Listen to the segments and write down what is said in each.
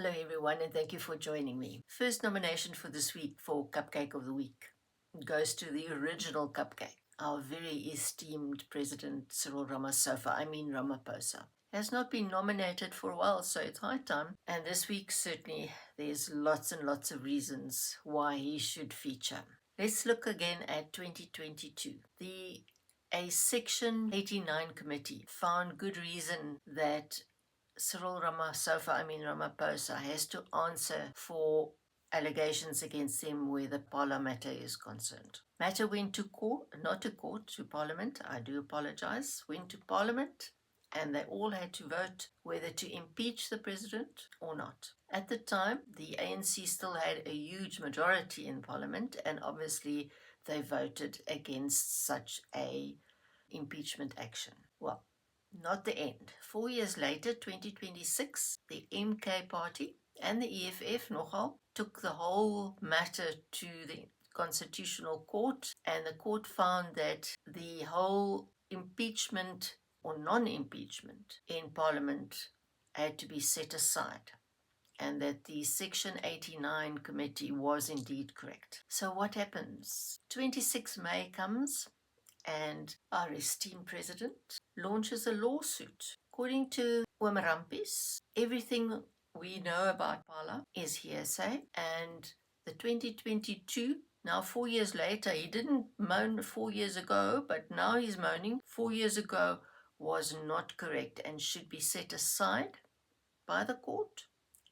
Hello everyone and thank you for joining me. First nomination for this week for Cupcake of the Week goes to the original cupcake. Our very esteemed President Cyril Ramaphosa has not been nominated for a while, so it's high time. And this week certainly there's lots and lots of reasons why he should feature. Let's look again at 2022. A Section 89 committee found good reason that Cyril Ramaphosa has to answer for allegations against him where the Pala matter is concerned. Matter went to court, not to court, to Parliament. I do apologize. Went to Parliament and they all had to vote whether to impeach the president or not. At the time, the ANC still had a huge majority in Parliament and obviously they voted against such a impeachment action. Well, not the end. 4 years later, 2026, the MK party and the EFF nogal took the whole matter to the Constitutional Court, and the court found that the whole impeachment or non-impeachment in Parliament had to be set aside, and that the Section 89 committee was indeed correct. So what happens? 26 May comes, and our esteemed president launches a lawsuit. According to Wamarampis, everything we know about Pala is hearsay, and the 2022, now 4 years later, he didn't moan 4 years ago, but now he's moaning 4 years ago was not correct and should be set aside by the court,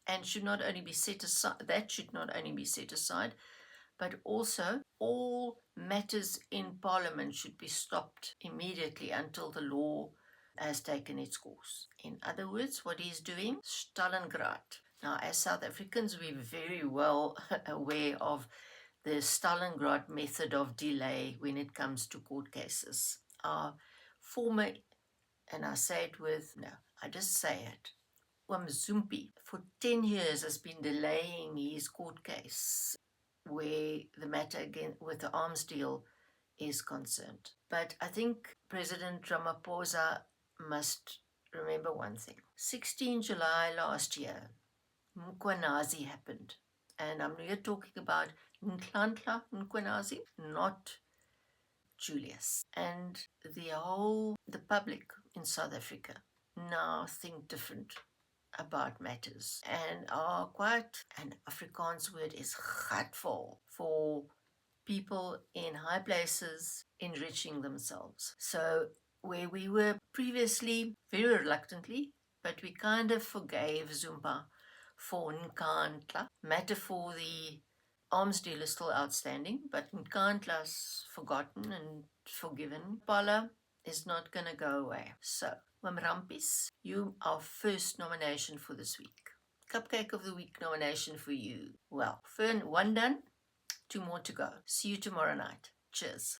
and should not only be set aside, but also all matters in Parliament should be stopped immediately until the law has taken its course. In other words, what he's doing, Stalingrad. Now, as South Africans, we're very well aware of the Stalingrad method of delay when it comes to court cases. Our former, and I say it with, no, I just say it, Zumpi, for 10 years has been delaying his court case where the matter again with the arms deal is concerned. But I think President Ramaphosa must remember one thing. 16 July last year, Mkhwanazi happened. And I'm here talking about Nhlanhla Mkhwanazi, not Julius. And the public in South Africa now think different about matters and are quite, an Afrikaans word is gatvol, for people in high places enriching themselves. So where we were previously very reluctantly, but we kind of forgave Zumba for Nkandla. Matter for the arms deal is still outstanding, but Nkandla's forgotten and forgiven. Pala is not going to go away. So Wamarampis, you our first nomination for this week. Cupcake of the Week nomination for you. Well, Fern, one done, 2 more to go. See you tomorrow night. Cheers.